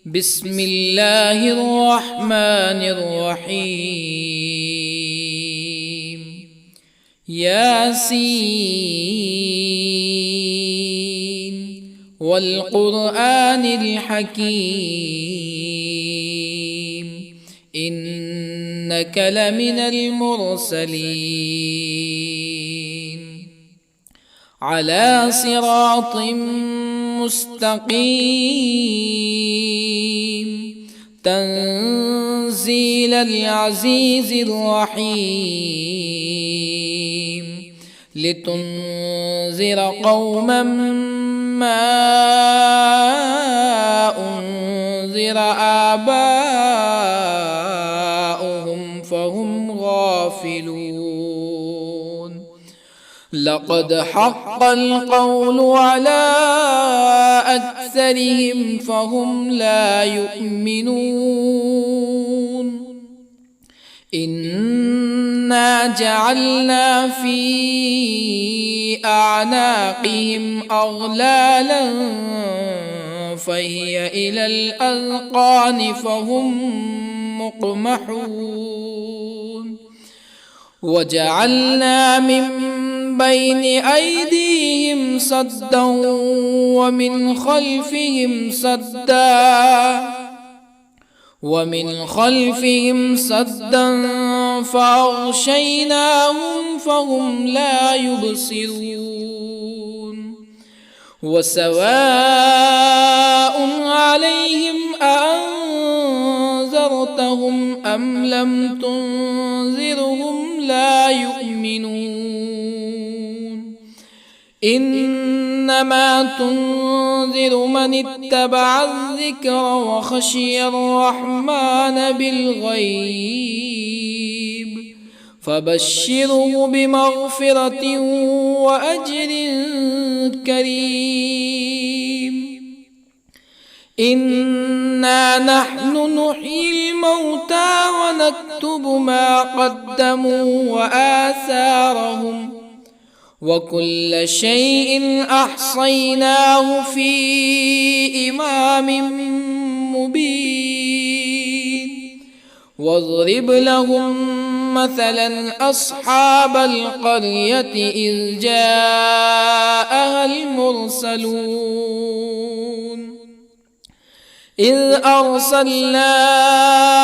بسم الله الرحمن الرحيم. ياسين والقرآن الحكيم إنك لمن المرسلين على صراط مستقيم تنزيل العزيز الرحيم لتنذر قوما ما أنذر آباؤهم فهم غافلون. لقد حق القول على أكثرهم فهم لا يؤمنون. إنا جعلنا في أعناقهم أغلالا فهي إلى الأذقان فهم مقمحون. وجعلنا من بين أيديهم سدا ومن خلفهم سدا فأغشيناهم فهم لا يبصرون. وسواء عليهم أأنذرتهم أم لم تنذرهم لا يؤمنون. إنما تنذر من اتبع الذكر وخشي الرحمن بالغيب فبشره بمغفرة وأجر كريم. إنا نحن نحيي الموتى ونكتب ما قدموا وآثارهم وكل شيء أحصيناه في إمام مبين. واضرب لهم مثلا أصحاب القرية إذ جاءها المرسلون إذ أرسلنا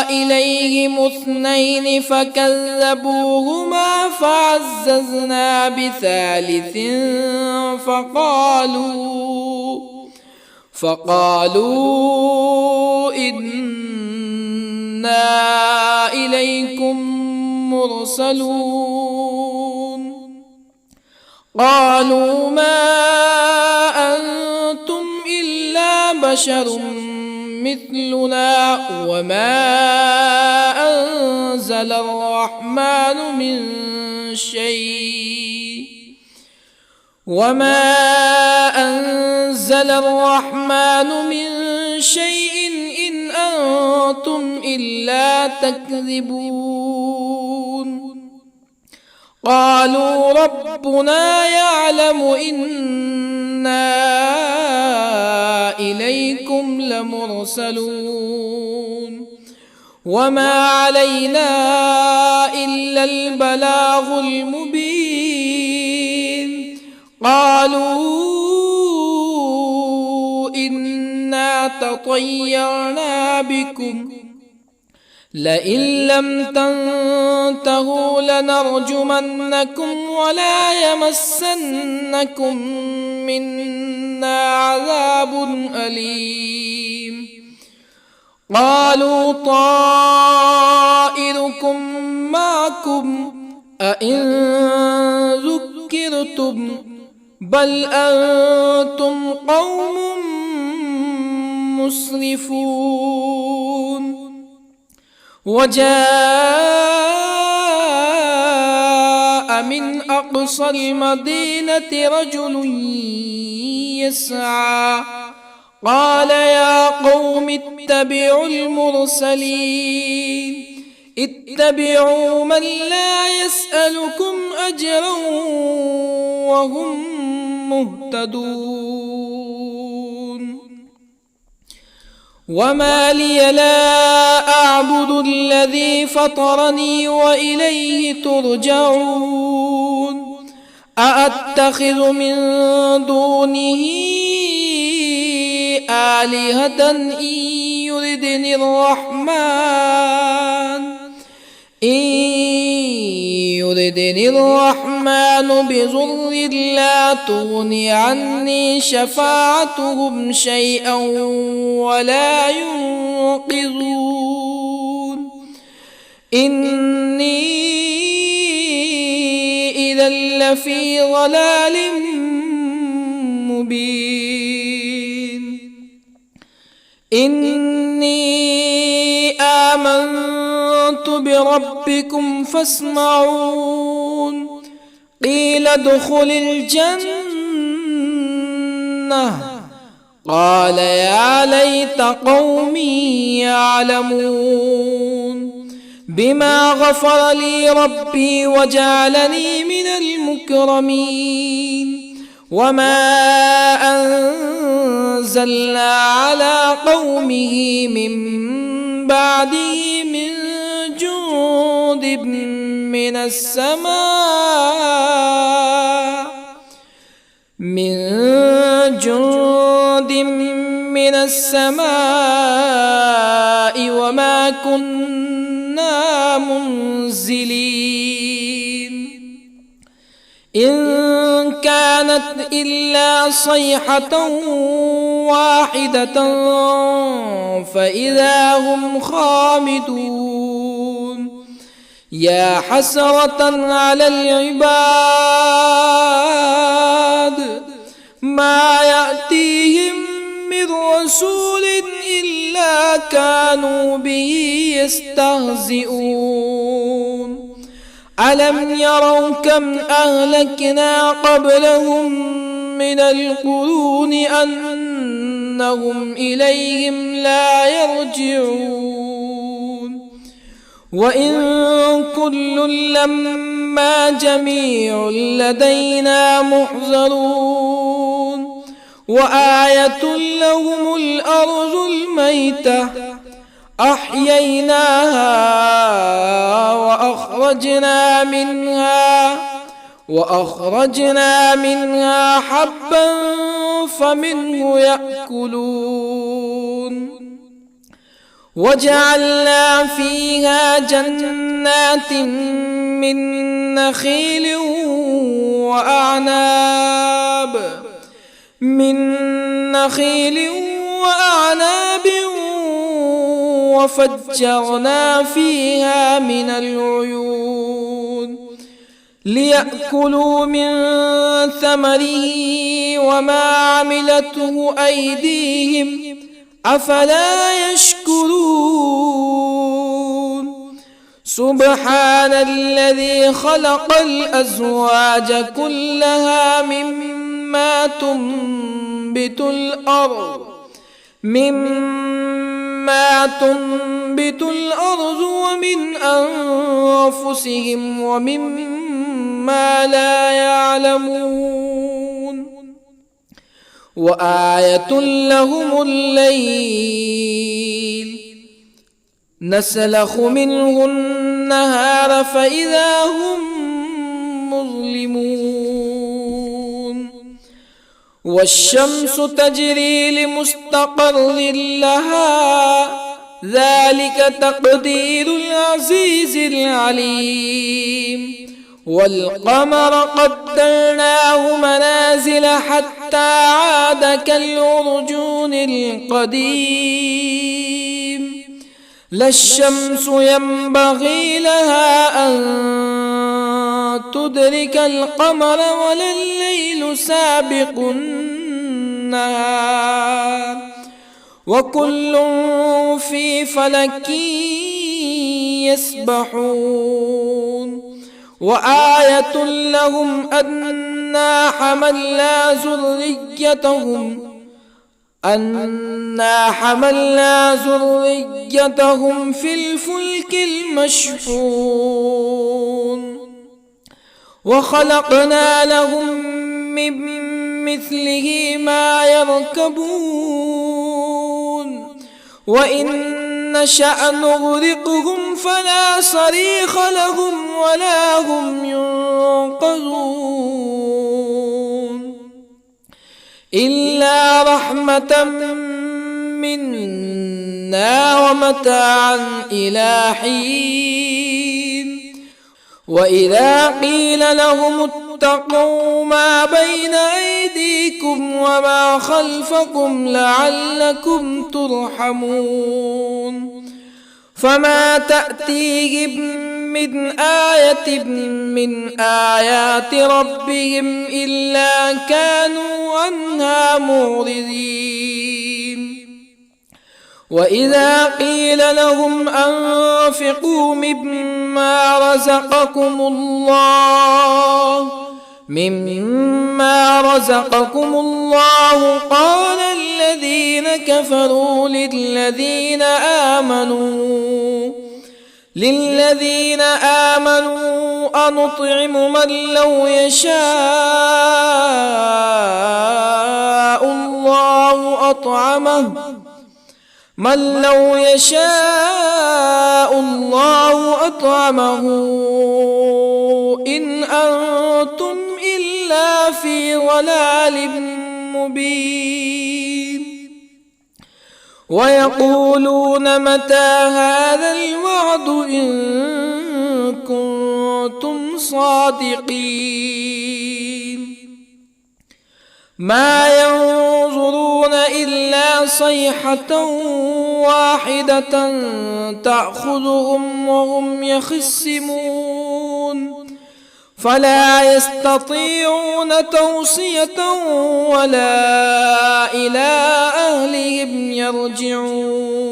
إليهم اثنين فكذبوهما فعززنا بثالث فقالوا إنا إليكم مرسلون. قالوا ما أنتم إلا بشر مثلنا وما أنزل الرحمن من شيء إن أنتم إلا تكذبون. قالوا ربنا يعلم إنا إليكم لمرسلون وما علينا إلا البلاغ المبين. قالوا إنا تطيرنا بكم لئن لم تنتهوا لنرجمنكم ولا يمسنكم منا عذاب أليم. قالوا طائركم معكم أئن ذكرتم بل أنتم قوم مسرفون. وجاء من أقصى المدينة رجل يسعى قال يا قوم اتبعوا المرسلين اتبعوا من لا يسألكم أجرا وهم مهتدون. وما لي لا أعبد الذي فطرني وإليه ترجعون أأتخذ من دونه آلهة يردني الرحمن بضر لا تغن عني شفاعتهم شيئا ولا ينقذون إني إذا لفي ضلال مبين إني آمنت بربكم فاسمعون قيل ادخل الجنة قال يا ليت قومي يعلمون بما غفر لي ربي وجعلني من المكرمين وما أنزلنا على قومه من بعده من جند من السماء وما كنا منزلين إن كانت إلا صيحة واحدة فإذا هم خامدون يا حسرة على العباد ما يأتيهم من رسول إلا كانوا به يستهزئون ألم يروا كم أهلكنا قبلهم من القرون أنهم إليهم لا يرجعون وإن كل لما جميع لدينا محضرون وآية لهم الأرض الميتة أحييناها وأخرجنا منها حبا فمنه يأكلون وجعلنا فيها جنات من نخيل وأعناب وفجرنا فيها من العيون ليأكلوا من ثمره وما عملته أيديهم أفلا يشكرون سبحان الذي خلق الأزواج كلها مما تنبت الأرض ومن أنفسهم ومما لا يعلمون وآية لهم الليل نسلخ منه النهار فإذا هم مظلمون والشمس تجري لمستقر لها ذلك تقدير العزيز العليم والقمر قدرناه منازل حتى عاد كالعرجون القديم لا الشمس ينبغي لها أن تدرك القمر ولا الليل سابق النهار وكل في فلك يسبحون وآية لهم أنا حملنا ذريتهم في الفلك المشحون وخلقنا لهم من مثله ما يركبون وإن نشأ نغرقهم فلا صريخ لهم ولا هم ينقذون إلا رحمة منا ومتاعا إلى حين وإذا قيل لهم اتقوا ما بين أيديكم وما خلفكم لعلكم ترحمون فما تأتيهم من آية من آيات ربهم إلا كانوا عنها معرضين وإذا قيل لهم أنفقوا مما رزقكم الله قال الذين كفروا للذين آمنوا أنطعم من لو يشاء الله أطعمه إن أنتم إلا في ضلال مبين ويقولون متى هذا الوعد إن كنتم صادقين ما ينظرون إلا صيحة واحدة تأخذهم وهم يخصمون فلا يستطيعون توصية ولا إلى أهلهم يرجعون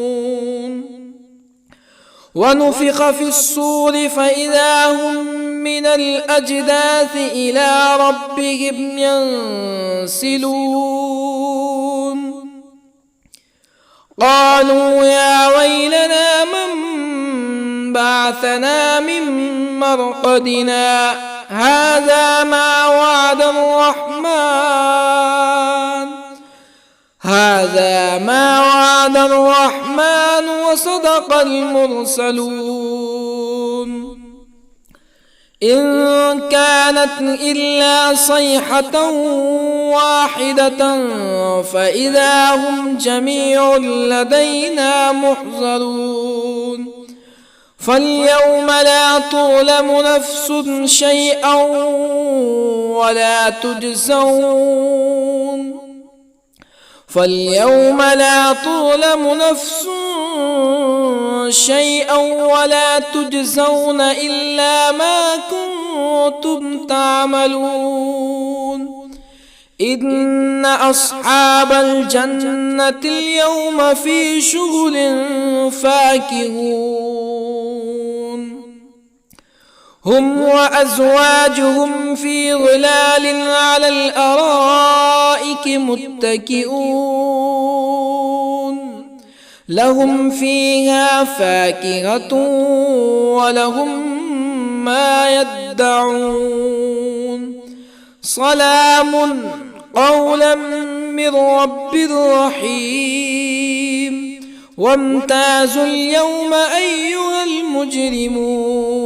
ونفخ في الصور فإذا هم من الأجداث إلى ربهم ينسلون قالوا يا ويلنا من بعثنا من مرقدنا هذا ما وعد الرحمن وصدق المرسلون إن كانت إلا صيحة واحدة فإذا هم جميع لدينا محضرون فاليوم لا تظلم نفس شيئا ولا تجزون إلا ما كنتم تعملون إن أصحاب الجنة اليوم في شغل فاكهون هم وأزواجهم في ظلال على الأرائك متكئون لهم فيها فاكهة ولهم ما يدعون سلام قولا من رب رحيم وامتازوا اليوم أيها المجرمون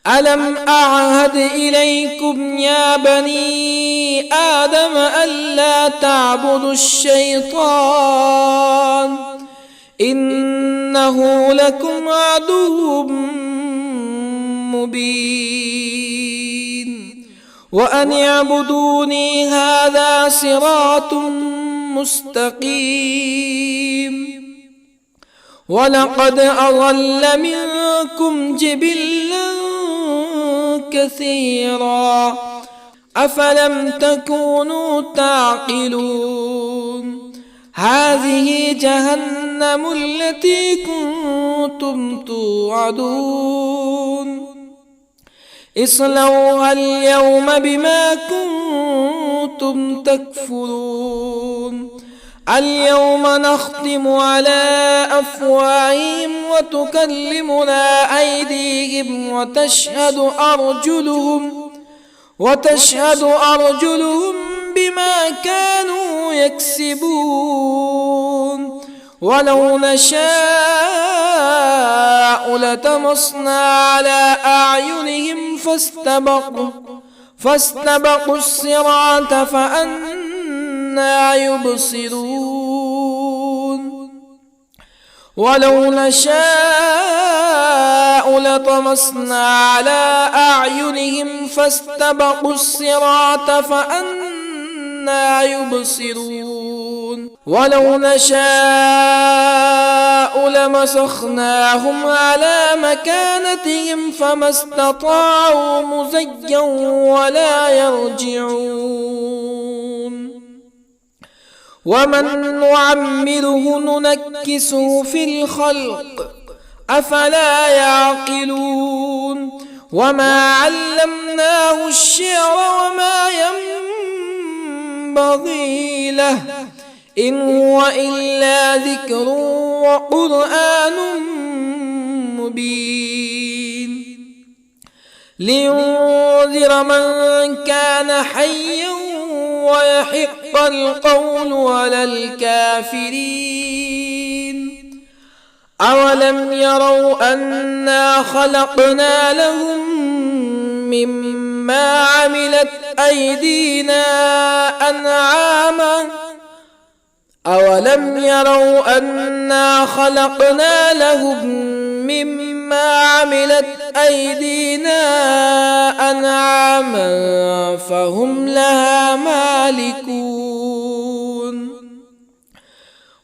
ألم أعهد إليكم يا بني آدم ألا تعبدوا الشيطان إنه لكم عدو مبين وأن اعبدوني هذا صراط مستقيم ولقد أضل منكم جبلا كثيرا أفلم تكونوا تعقلون هذه جهنم التي كنتم توعدون اصلوها اليوم بما كنتم تكفرون اليوم نختم على أفواههم وتكلمنا أيديهم وتشهد أرجلهم بما كانوا يكسبون ولو نشاء لطمسنا على أعينهم فاستبقوا الصراط فأنى يبصرون ولو نشاء لطمسنا على أعينهم فاستبقوا الصراط فأنى يبصرون ولو نشاء لمسخناهم على مكانتهم فما استطاعوا مزيا ولا يرجعون ومن نعمره ننكسه في الخلق أفلا يعقلون وما علمناه الشعر وما ينبغي له إن هو إلا ذكر وقرآن مبين لينذر من كان حيا ويحق القول على الكافرين أولم يروا أنا خلقنا لهم مما عملت أيدينا أنعاما أولم يروا أنا خلقنا لهم مما عملت أيدينا أنعاما فهم لها مالكون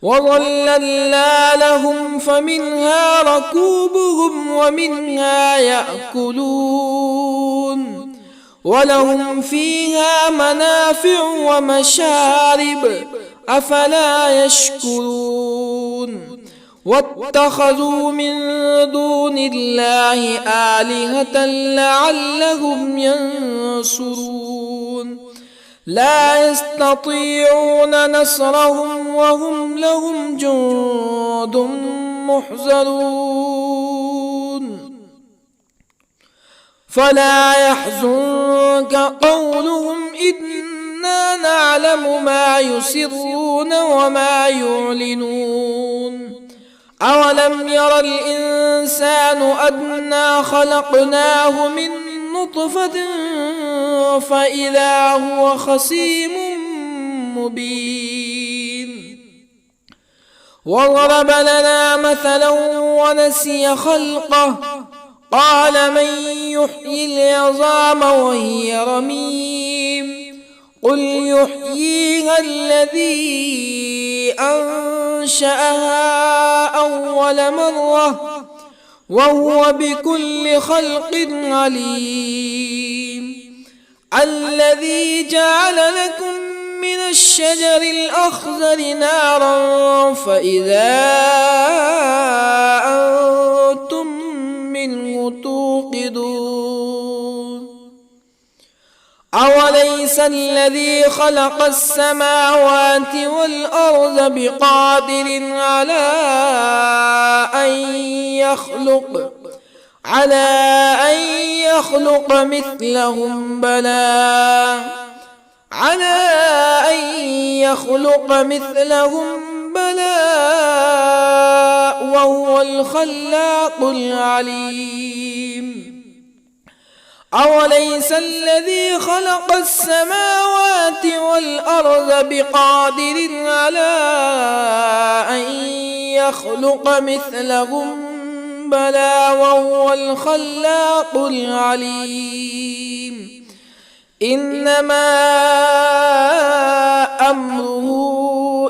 وظللنا لهم فمنها ركوبهم ومنها يأكلون ولهم فيها منافع ومشارب أفلا يشكرون واتخذوا من دون الله آلهة لعلهم ينصرون لا يستطيعون نصرهم وهم لهم جند محضرون فلا يحزنك قولهم إنا نعلم ما يسرون وما يعلنون أولم ير الإنسان أنا خلقناه من نطفة فإذا هو خصيم مبين وضرب لنا مثلا ونسي خلقه قال من يحيي العظام وهي رميم قل يحييها الذي أنشأها أول مرة وهو بكل خلق عليم الذي جعل لكم من الشجر الأخضر نارا فإذا أنتم منه توقدون أوليس الذي خلق السماوات والأرض بقادر على أن يخلق مثلهم بلى وهو الخلاق العليم أوليس الذي خلق السماوات والأرض بقادر على أن يخلق مثلهم بلى وهو الخلاق العليم إنما أمره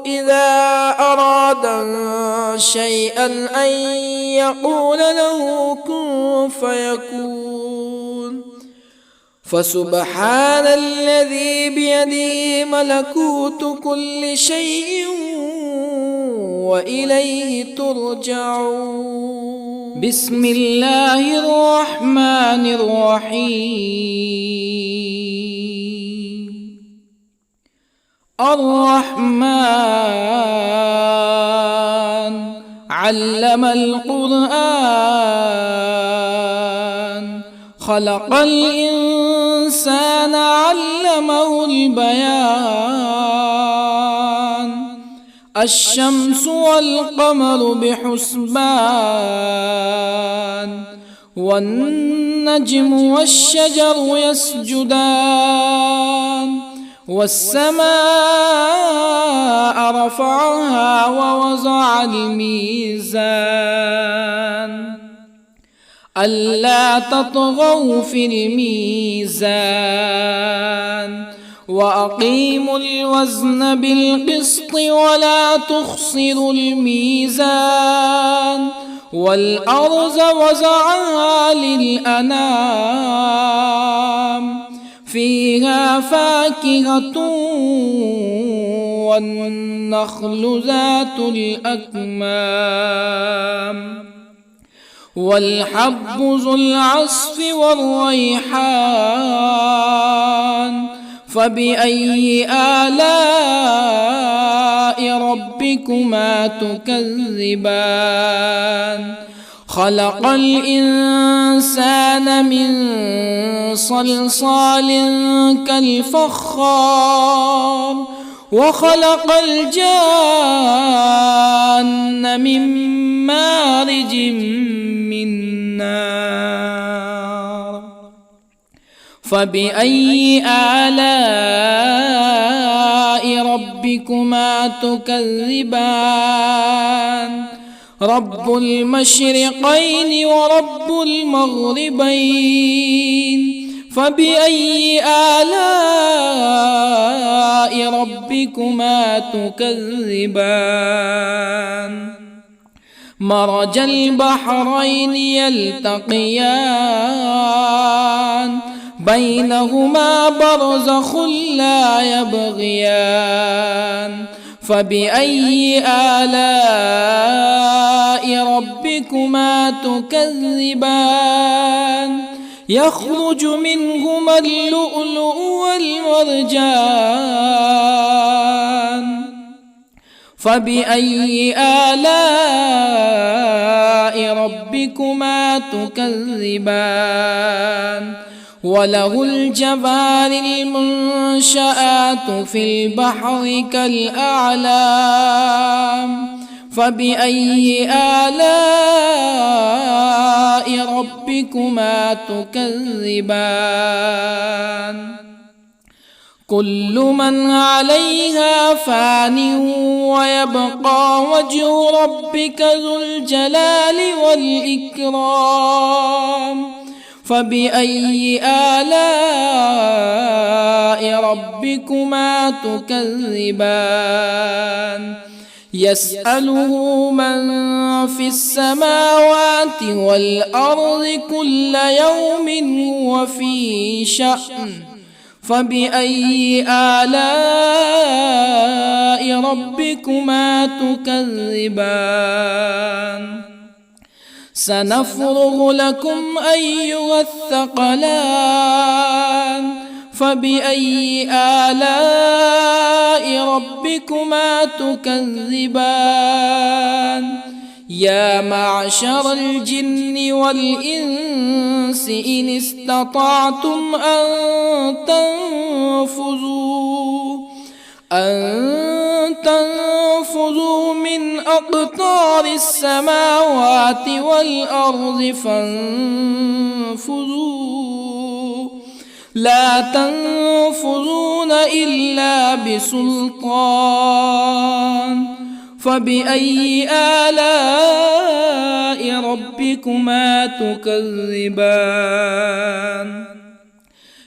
إذا أراد شيئا أن يقول له كن فيكون فسبحان الذي بيده ملكوت كل شيء وإليه ترجعون بسم الله الرحمن الرحيم الرحمن علم القرآن خلق الإنسان الإنسان علمه البيان الشمس والقمر بحسبان والنجم والشجر يسجدان والسماء رفعها ووضع الميزان ألا تطغوا في الميزان وأقيموا الوزن بالقسط ولا تخسروا الميزان والأرض وضعها للأنام فيها فاكهة والنخل ذات الأكمام والحب ذو العصف والريحان فبأي آلاء ربكما تكذبان خلق الإنسان من صلصال كالفخار وخلق الجان من مارج من نار فبأي آلاء ربكما تكذبان رب المشرقين ورب المغربين فبأي آلاء ربكما تكذبان مرج البحرين يلتقيان بينهما برزخ لا يبغيان فبأي آلاء ربكما تكذبان يخرج منهما اللؤلؤ والمرجان فبأي آلاء ربكما تكذبان وله الجوار المنشآت في البحر كالأعلام فبأي آلاء ربكما تكذبان كل من عليها فان ويبقى وجه ربك ذو الجلال والإكرام فبأي آلاء ربكما تكذبان يسأله من في السماوات والأرض كل يوم هو في شأن فبأي آلاء ربكما تكذبان سنفرغ لكم أيها الثقلان فبأي آلاء ربكما تكذبان يا معشر الجن والإنس إن استطعتم أن تنفذوا من أقطار السماوات والأرض فانفذوا لا تنفذون إلا بسلطان فبأي آلاء ربكما تكذبان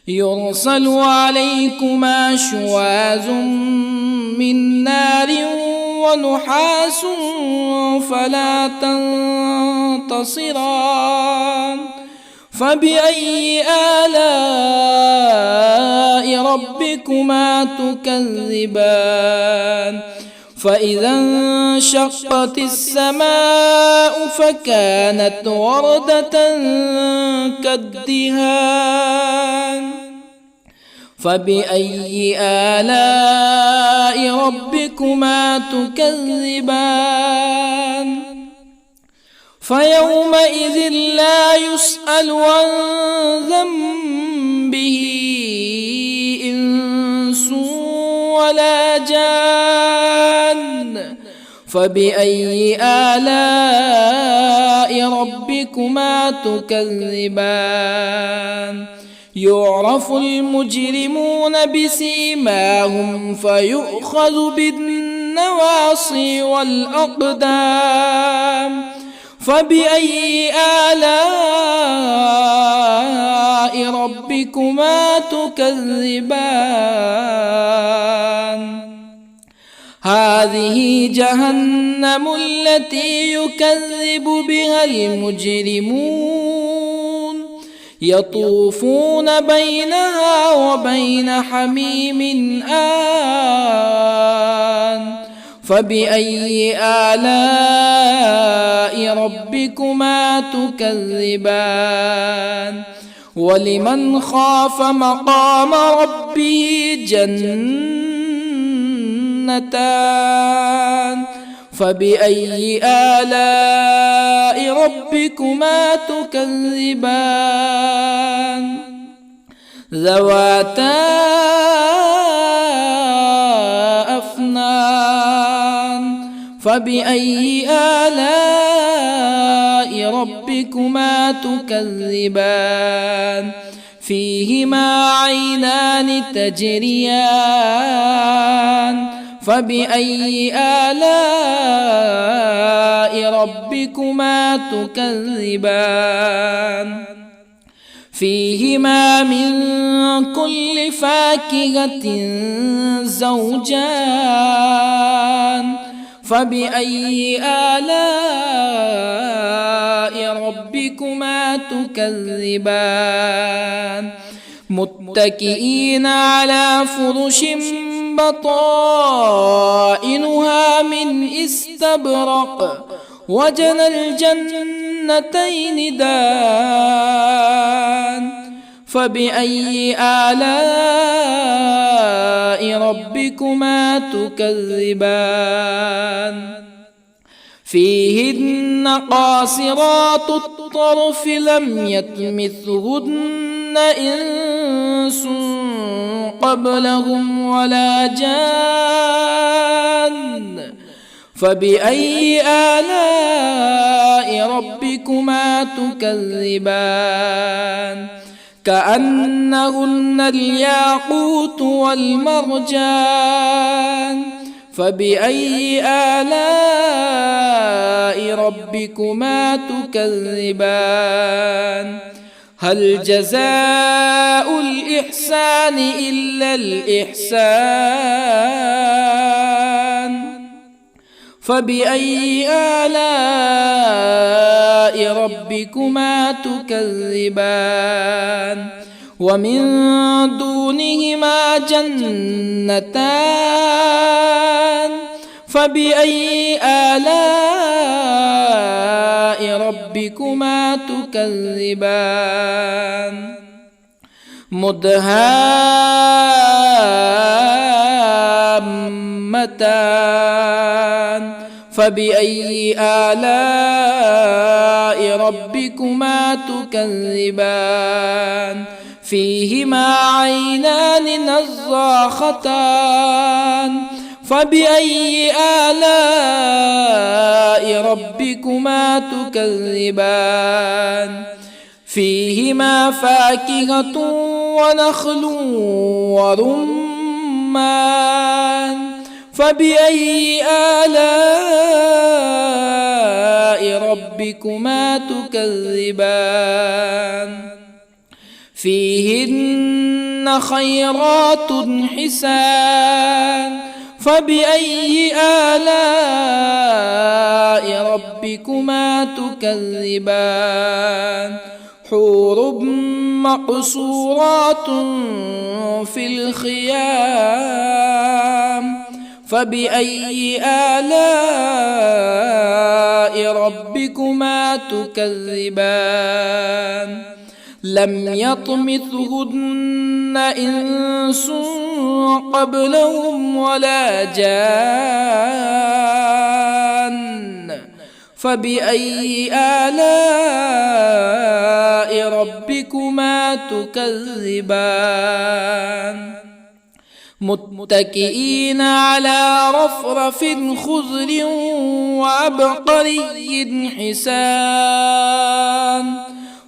يرسل عليكما شواظ من نار ونحاس فلا تنتصران فبأي آلاء ربكما تكذبان فإذا انشقت السماء فكانت وردة كالدهان فبأي آلاء ربكما تكذبان فيومئذ لا يسأل عن ذنبه ولا جان فبأي آلاء ربكما تكذبان يعرف المجرمون بسيماهم فيؤخذ بالنواصي والأقدام فبأي آلاء ربكما تكذبان هذه جهنم التي يكذب بها المجرمون يطوفون بينها وبين حميم آن فبأي آلاء ربكما تكذبان ولمن خاف مقام ربه جنتان فبأي آلاء ربكما تكذبان ذواتا أفنان فبأي آلاء ربكما تكذبان فيهما عينان تجريان فبأي آلاء ربكما تكذبان فيهما من كل فاكهة زوجان فبأي آلاء ربكما تكذبان متكئين على فرش بطائنها من استبرق وجنى الجنتين دان فبأي آلاء ربكما تكذبان فيهن قاصرات الطرف لم يطمثهن إنس قبلهم ولا جان فبأي آلاء ربكما تكذبان كأنهن الياقوت والمرجان فبأي آلاء ربكما تكذبان هل جزاء الإحسان إلا الإحسان فبأي آلاء ربكما تكذبان ومن دونهما جنتان فبأي آلاء ربكما تكذبان مدهامتان فبأي آلاء ربكما تكذبان فيهما عينان نضاختان فبأي آلاء ربكما تكذبان فيهما فاكهة ونخل ورمان فبأي آلاء ربكما تكذبان فيهن خيرات حسان فبأي آلاء ربكما تكذبان حور مقصورات في الخيام فبأي آلاء ربكما تكذبان لم يطمثهن إنس قبلهم ولا جان فبأي آلاء ربكما تكذبان متكئين على رفرف خضر وعبقري حسان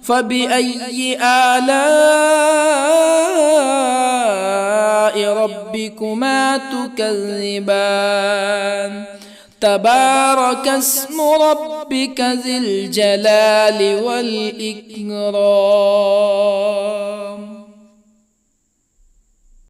فبأي آلاء ربكما تكذبان تبارك اسم ربك ذي الجلال والإكرام.